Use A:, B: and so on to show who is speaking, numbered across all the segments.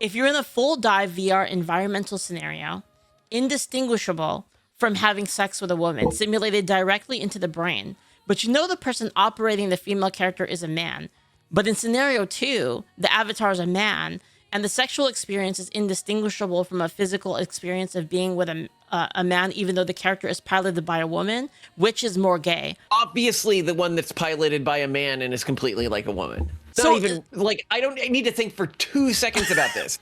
A: if you're in a full dive VR environmental scenario, indistinguishable from having sex with a woman, simulated directly into the brain, but you know the person operating the female character is a man. But in scenario 2, the avatar is a man, and the sexual experience is indistinguishable from a physical experience of being with a man, even though the character is piloted by a woman. Which is more gay?
B: Obviously, the one that's piloted by a man and is completely like a woman. So even like, I need to think for 2 seconds about this.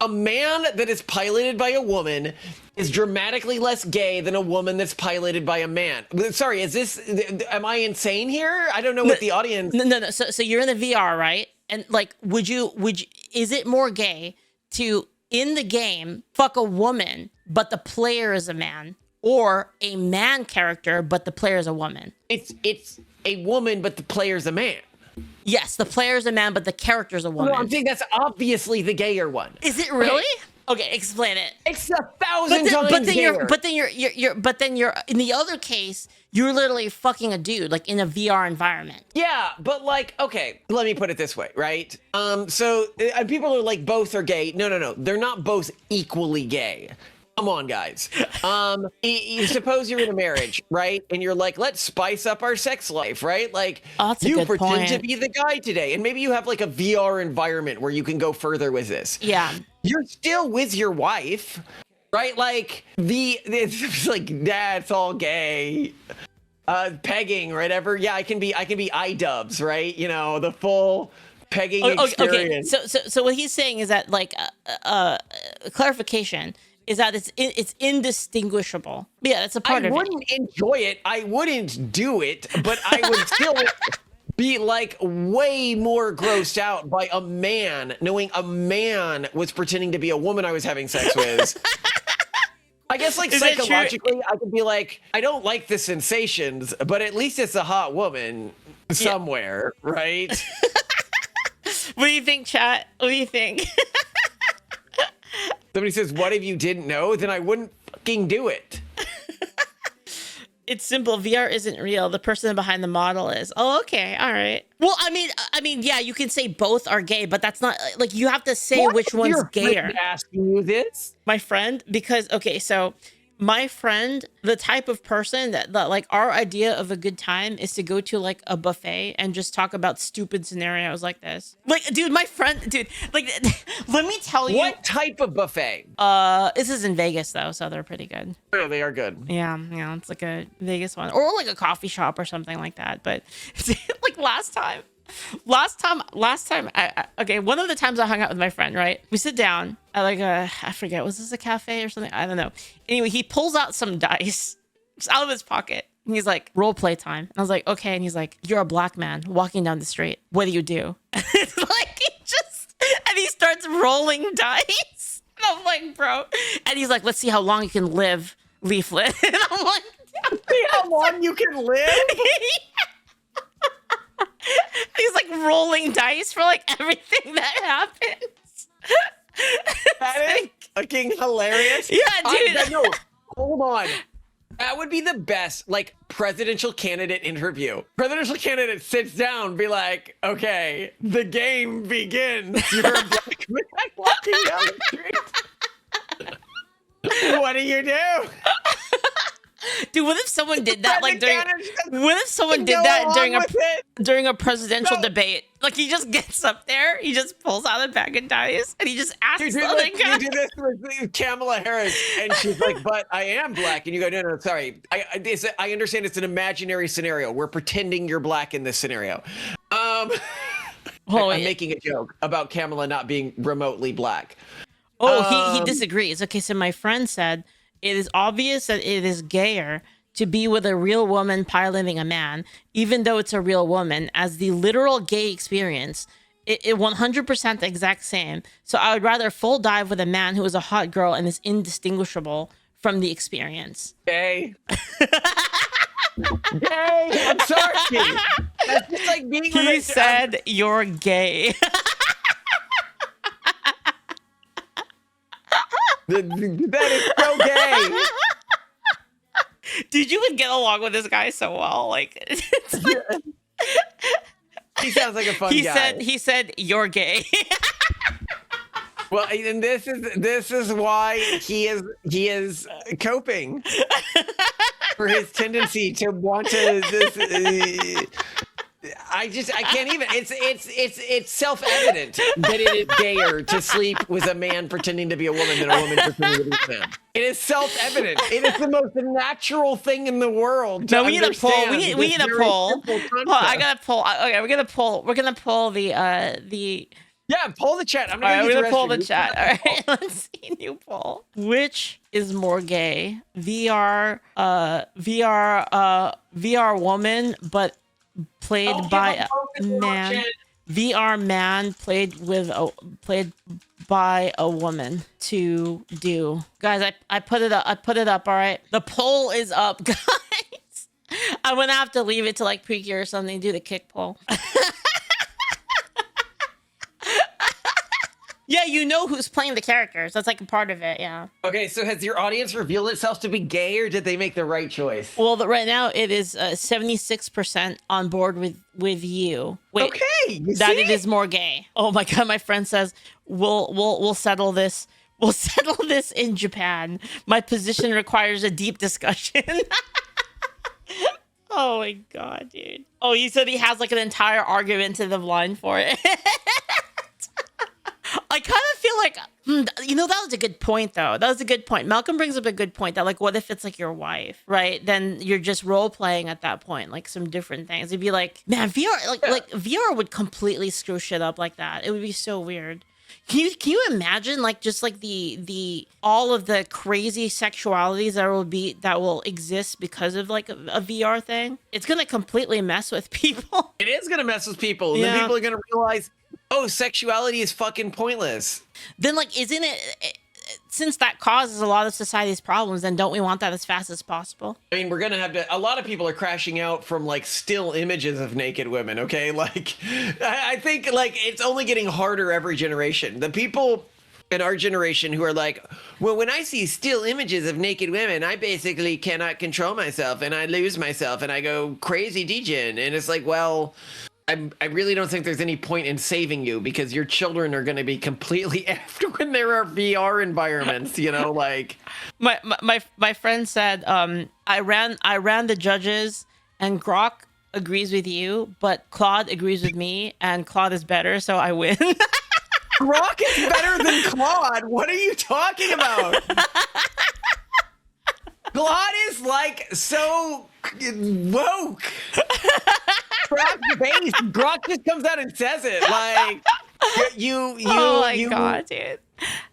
B: A man that is piloted by a woman is dramatically less gay than a woman that's piloted by a man. Sorry, am I insane here? I don't know what the audience...
A: No. So you're in the VR, right? And like, is it more gay to, in the game, fuck a woman, but the player is a man, or a man character, but the player is a woman?
B: It's a woman, but the player's a man.
A: Yes, the player's a man, but the character's a woman.
B: Well, I'm saying that's obviously the gayer one.
A: Is it really? Okay, explain it.
B: It's 1,000 times gayer.
A: But then you're in the other case, you're literally fucking a dude, like in a VR environment.
B: Yeah, but like, okay, let me put it this way, right? So people are like, both are gay. No, they're not both equally gay. Come on, guys. You suppose you're in a marriage, right? And you're like, let's spice up our sex life, right? Like, you pretend to be the guy today, and maybe you have like a VR environment where you can go further with this.
A: Yeah.
B: You're still with your wife, right? Like it's like, nah, it's all gay. Pegging, whatever. Yeah, I can be iDubbbz, right? You know, the full pegging experience.
A: Okay. So what he's saying is that, like, clarification is that it's indistinguishable. Yeah, that's a part of it.
B: I wouldn't enjoy it. I wouldn't do it, but I would still be like way more grossed out by a man, knowing a man was pretending to be a woman I was having sex with. I guess, like, psychologically, I could be like, I don't like the sensations, but at least it's a hot woman somewhere, right?
A: What do you think, chat? What do you think?
B: Somebody says, what if you didn't know? Then I wouldn't fucking do it.
A: It's simple. VR isn't real. The person behind the model is. Oh, okay. All right. Well, I mean, yeah, you can say both are gay, but that's not, like, you have to say which one's gayer.
B: Asking you this?
A: My friend, because, okay, so my friend, the type of person that like, our idea of a good time is to go to like a buffet and just talk about stupid scenarios like this. Like, dude, my friend, like, let me tell you.
B: What type of buffet?
A: This is in Vegas though, so they're pretty good.
B: Oh, they are good.
A: Yeah, it's like a Vegas one, or like a coffee shop or something like that. But like last time, okay, one of the times I hung out with my friend, right? We sit down at like I forget, was this a cafe or something? I don't know. Anyway, he pulls out some dice out of his pocket. And he's like, role play time. And I was like, okay. And he's like, you're a black man walking down the street. What do you do? It's like, and he starts rolling dice. And I'm like, bro. And he's like, let's see how long you can live, Leaflit. And I'm like,
B: see how long you can live?
A: He's like rolling dice for like everything that happens.
B: That is fucking hilarious.
A: Yeah, dude.
B: No, hold on. That would be the best, like, presidential candidate interview. Presidential candidate sits down, be like, okay, the game begins. You're a black man walking down the street. What do you do?
A: Dude, what if someone did that like during a presidential debate? Like, he just gets up there, he just pulls out a bag of dice, and he just asks the other guy.
B: You do this with Kamala Harris, and she's like, "But I am black," and you go, "No, sorry. I understand it's an imaginary scenario. We're pretending you're black in this scenario." I'm making a joke about Kamala not being remotely black.
A: Oh, he disagrees. Okay, so my friend said, it is obvious that it is gayer to be with a real woman piloting a man, even though it's a real woman, as the literal gay experience. It 100% the exact same. So I would rather full dive with a man who is a hot girl and is indistinguishable from the experience.
B: Gay. Gay. I'm sorry. That's just like being.
A: He said you're gay.
B: That is so gay.
A: Dude, you would get along with this guy so well. Like, it's like
B: he sounds like a fun guy.
A: He said you're gay.
B: Well, and this is why he is coping for his tendency to want to. I can't even. It's self-evident that it is gayer to sleep with a man pretending to be a woman than a woman pretending to be a man. It is self-evident. It is the most natural thing in the world.
A: No, we need a poll. We need a poll. Oh, I got a poll. Okay, we're gonna poll. We're gonna poll the.
B: Yeah, poll the chat. I'm
A: gonna poll the chat. All right, let's see. New poll. Which is more gay? VR woman, but played by a man. VR man played by a woman to do. Guys, I put it up. All right. The poll is up, guys. I'm gonna have to leave it to like pre-cure or something. Do the kick poll. Yeah, you know who's playing the characters. That's like a part of it, yeah.
B: Okay, so has your audience revealed itself to be gay, or did they make the right choice?
A: Well, right now it is 76% on board with you. Wait,
B: okay,
A: that it is more gay. Oh my god, my friend says we'll settle this. We'll settle this in Japan. My position requires a deep discussion. Oh my god, dude. Oh, he said he has like an entire argumentative line for it. I kind of feel like, that was a good point, though. That was a good point. Malcolm brings up a good point that, like, what if it's like your wife, right? Then you're just role playing at that point, like some different things. It'd be like, man, VR, like VR would completely screw shit up like that. It would be so weird. Can you imagine like just like the all of the crazy sexualities that will exist because of like a VR thing? It's gonna completely mess with people.
B: It is gonna mess with people. And then people are gonna realize, oh, sexuality is fucking pointless.
A: Then like, isn't it? Since that causes a lot of society's problems, then don't we want that as fast as possible?
B: I mean, we're going to have to, a lot of people are crashing out from like still images of naked women. Okay. Like, I think like it's only getting harder every generation. The people in our generation who are like, well, when I see still images of naked women, I basically cannot control myself and I lose myself and I go crazy degen. And it's like, well, I really don't think there's any point in saving you because your children are going to be completely effed when there are VR environments, like.
A: My friend said, I ran the judges and Grok agrees with you, but Claude agrees with me and Claude is better, so I win.
B: Grok is better than Claude. What are you talking about? Claude is like so woke. Grok just comes out and says it like you.
A: Oh my god, dude.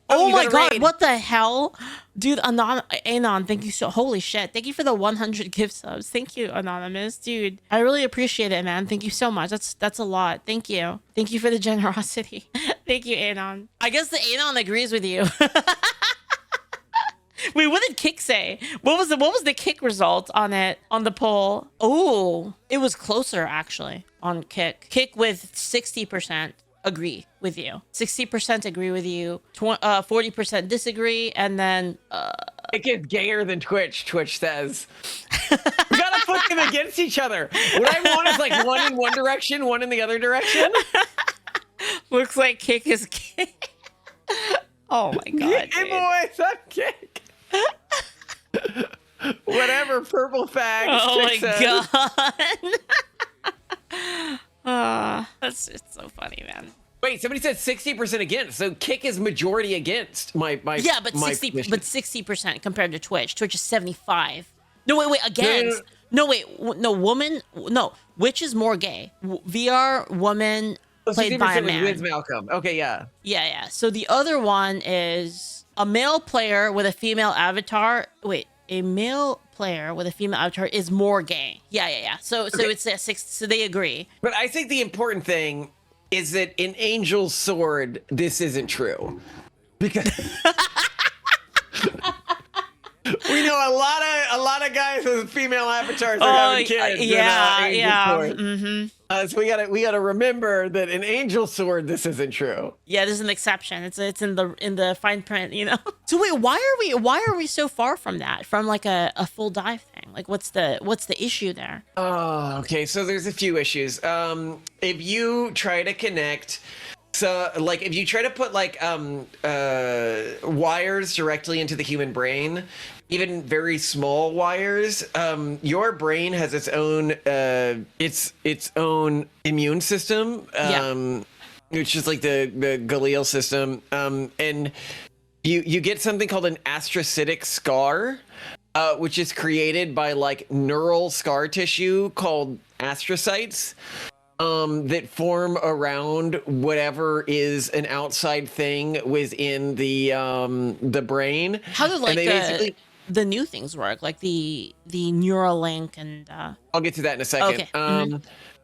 A: Oh my god, raid. What the hell? Dude, Anon, thank you holy shit. Thank you for the 100 gift subs. Thank you, Anonymous. Dude, I really appreciate it, man. Thank you so much. That's a lot. Thank you. Thank you for the generosity. Thank you, Anon. I guess the Anon agrees with you. Wait, what did Kick say? What was the Kick result on the poll? Oh, it was closer actually on Kick. Kick with 60% agree with you. 60% agree with you. 40% disagree, and then
B: it gets gayer than Twitch. Twitch says we gotta put them against each other. What I want is like one in one direction, one in the other direction.
A: Looks like Kick is Kick. Oh my god!
B: Hey boys, I'm Kick. Whatever, purple fag.
A: Oh my god. It's so funny, man.
B: Wait, somebody said 60% against, so Kick is majority against my
A: yeah, but 60% compared to Twitch. Twitch is 75. No, wait, against. No, woman. No, which is more gay? VR woman played by a man.
B: With Malcolm. Okay, yeah.
A: Yeah. So the other one is a male player with a female avatar. Wait, a male player with a female avatar is more gay. Yeah. So it's a 6. So they agree.
B: But I think the important thing is that in Angel's Sword, this isn't true, because we know a lot of guys with female avatars are having kids.
A: Yeah.
B: So we gotta remember that in Angel's Sword, this isn't true.
A: Yeah, this is an exception. It's in the fine print, So wait, why are we so far from that? From like a full dive thing? Like what's the issue there?
B: Oh, okay. So there's a few issues. If you try to connect So, like, if you try to put like wires directly into the human brain, even very small wires, your brain has its own immune system, which is like the glial system, and you get something called an astrocytic scar, which is created by like neural scar tissue called astrocytes. That form around whatever is an outside thing within the brain.
A: How do like the new things work, like the Neuralink and
B: I'll get to that in a second.
A: Okay.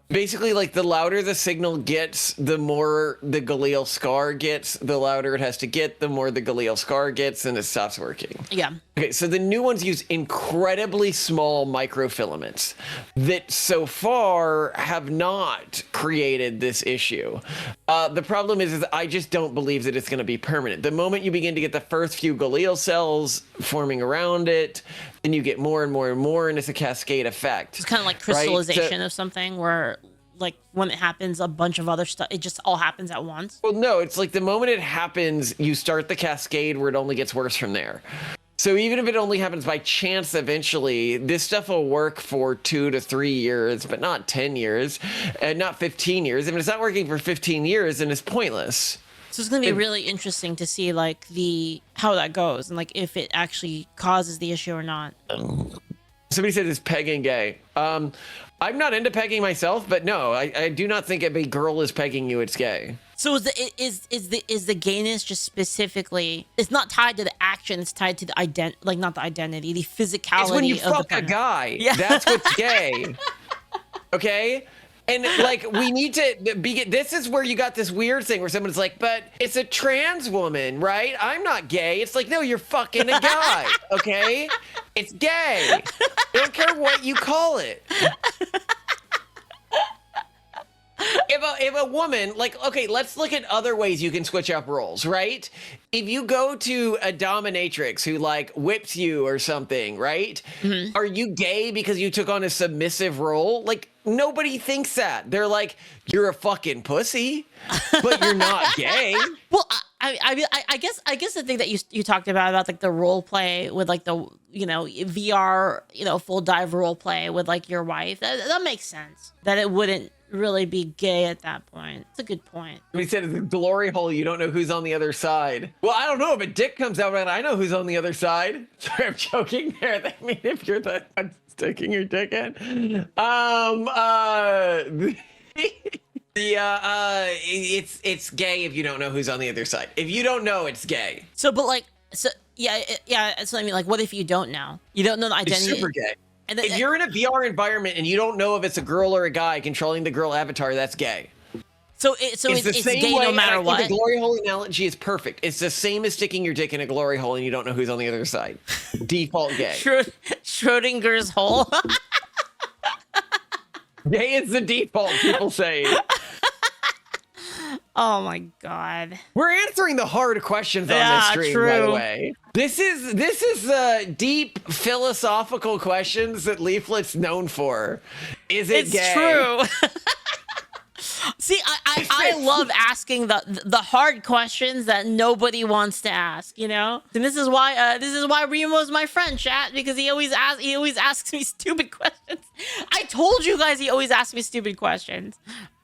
B: Basically, like the louder the signal gets, the more the glial scar gets. The louder it has to get, the more the glial scar gets, and it stops working.
A: Yeah.
B: Okay, so the new ones use incredibly small microfilaments that so far have not created this issue. The problem is I just don't believe that it's going to be permanent. The moment you begin to get the first few glial cells forming around it, then you get more and more and more, and it's a cascade effect.
A: It's kind of like crystallization of something where, like, when it happens, a bunch of other stuff, it just all happens at once.
B: Well, no, it's like the moment it happens, you start the cascade where it only gets worse from there. So even if it only happens by chance eventually, this stuff will work for 2 to 3 years, but not 10 years, and not 15 years. If it's not working for 15 years, then it's pointless.
A: So it's going to be really interesting to see like how that goes and like if it actually causes the issue or not.
B: Somebody said it's pegging gay. I'm not into pegging myself, but no, I do not think if a girl is pegging you, it's gay.
A: So is the gayness just specifically? It's not tied to the action. It's tied to the not the identity, the physicality.
B: It's when you
A: of the
B: fuck a
A: partner.
B: guy.
A: Yeah.
B: That's what's gay. Okay. And like we need to be. This is where you got this weird thing where someone's like, "But it's a trans woman, right? I'm not gay." It's like, no, you're fucking a guy. Okay. It's gay. I don't care what you call it. If a woman, like, okay, let's look at other ways you can switch up roles, right? If you go to a dominatrix who like whips you or something, right? Mm-hmm. Are you gay because you took on a submissive role? Like, nobody thinks that. They're like, you're a fucking pussy, but you're not gay.
A: Well, I guess the thing that you talked about like the role play with like the VR full dive role play with like your wife, that makes sense. That it wouldn't really be gay at that point. It's a good point.
B: We said it's a glory hole. You don't know who's on the other side. Well, I don't know if a dick comes out, but I know who's on the other side. Sorry, I'm joking there. I mean, if you're the one sticking your dick in, it's gay if you don't know who's on the other side. If you don't know, it's gay.
A: So, but like, so yeah. So I mean, like, what if you don't know? You don't know the identity.
B: It's super gay.
A: And then,
B: if you're in a VR environment and you don't know if it's a girl or a guy controlling the girl avatar, that's gay.
A: So it's gay
B: way,
A: no matter what.
B: The glory hole analogy is perfect. It's the same as sticking your dick in a glory hole and you don't know who's on the other side. Default gay.
A: Schrodinger's hole.
B: Gay is the default, people say.
A: Oh my god.
B: We're answering the hard questions on this stream, by the way. This is deep philosophical questions that Leaflit's known for. Is it gay?
A: It's true. See, I love asking the hard questions that nobody wants to ask, And this is why Remo's my friend, chat, because he always asks me stupid questions. I told you guys he always asks me stupid questions.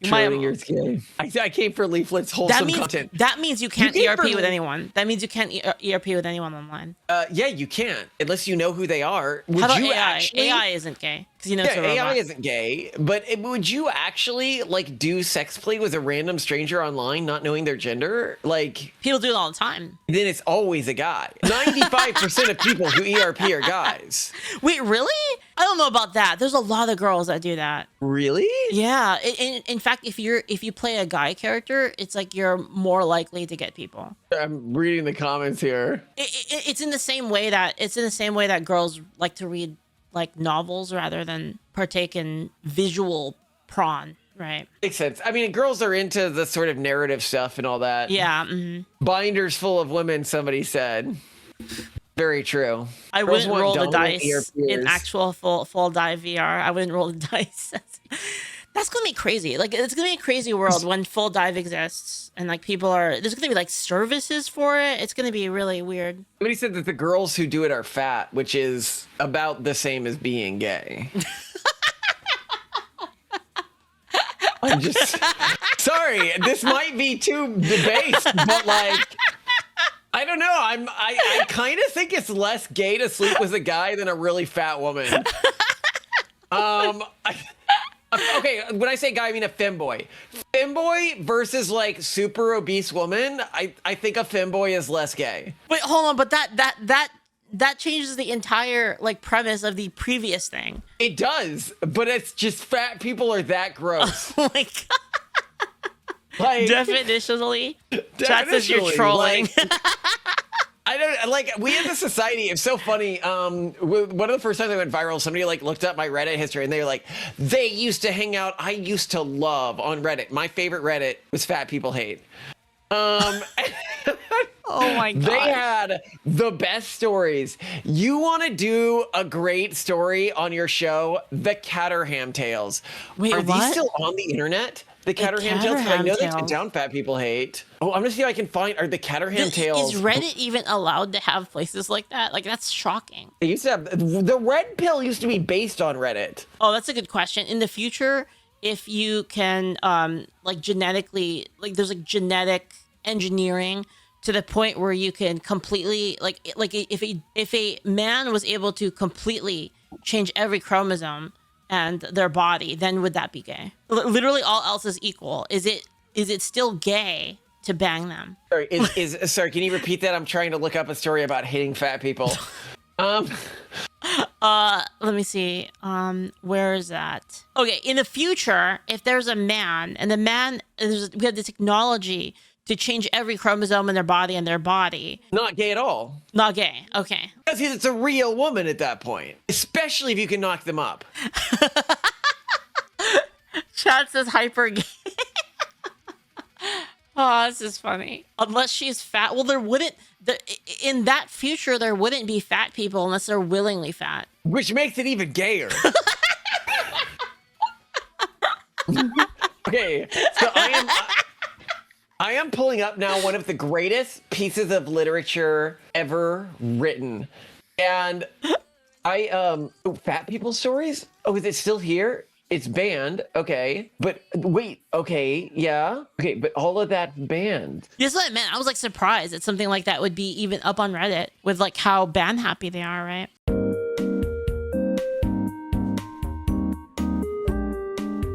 B: Schrodinger's gay. I came for Leaflit's wholesome content.
A: That means you can't ERP with anyone. That means you can't ERP with anyone online.
B: Yeah, you can't unless you know who they are.
A: How about AI? AI isn't gay because it's a robot.
B: AI isn't gay, but would you actually like do sex play with a random stranger online, not knowing their gender? Like
A: people do it all the time.
B: Then it's always a guy. 95% of people who ERP are guys.
A: Wait, really? I don't know about that. There's a lot of girls that do that.
B: Really?
A: Yeah. In fact, if you play a guy character, it's like you're more likely to get people.
B: I'm reading the comments here.
A: It's in the same way that girls like to read like novels rather than partake in visual porn, right?
B: Makes sense. I mean, girls are into the sort of narrative stuff and all that.
A: Yeah. Mm-hmm.
B: Binders full of women, somebody said. Very true.
A: I wouldn't roll the dice in actual full dive VR. I wouldn't roll the dice. That's gonna be crazy. Like, it's gonna be a crazy world when full dive exists, and like people are. There's gonna be like services for it. It's gonna be really weird.
B: Somebody said that the girls who do it are fat, which is about the same as being gay. I'm just sorry. This might be too debased, but like, I don't know. I kind of think it's less gay to sleep with a guy than a really fat woman. Okay, when I say guy, I mean a femboy. Femboy versus like super obese woman. I think a femboy is less gay.
A: Wait, hold on, but that changes the entire like premise of the previous thing.
B: It does, but it's just fat people are that gross.
A: Oh my god.
B: Like
A: Definitionally, chat says you're trolling.
B: Like, I don't like. We as a society, it's so funny. One of the first times I went viral, somebody like looked up my Reddit history, and they were like, "They used to hang out. I used to love on Reddit. My favorite Reddit was Fat People Hate." Oh
A: my god!
B: They had the best stories. You want to do a great story on your show? The Caterham Tales.
A: Wait,
B: are
A: what?
B: these still on the internet? The Caterham Tales? 'Cause I know they
A: Tales.
B: took down Fat People Hate. Oh, I'm gonna see if I can find. Are the Caterham Tales?
A: Is Reddit even allowed to have places like that? Like, that's shocking.
B: They used to have the Red Pill used to be based on Reddit.
A: Oh, that's a good question. In the future, if you can like genetically, like there's like genetic engineering to the point where you can completely like if a man was able to completely change every chromosome and their body, then would that be gay? Literally all else is equal. Is it still gay to bang them?
B: Sorry, sorry, can you repeat that? I'm trying to look up a story about hating fat people.
A: Let me see. Where is that? Okay, in the future, if there's a man and we have the technology to change every chromosome in their body.
B: Not gay at all.
A: Not gay. Okay.
B: Because it's a real woman at that point. Especially if you can knock them up.
A: Chat says hyper gay. Oh, this is funny. Unless she's fat. Well, in that future, there wouldn't be fat people unless they're willingly fat.
B: Which makes it even gayer. Okay, so I am pulling up now one of the greatest pieces of literature ever written. And fat people stories? Oh, is it still here? It's banned. Okay. But wait, okay, yeah. Okay, but all of that's banned.
A: That's what I meant. I was like surprised that something like that would be even up on Reddit with like how ban happy they are, right?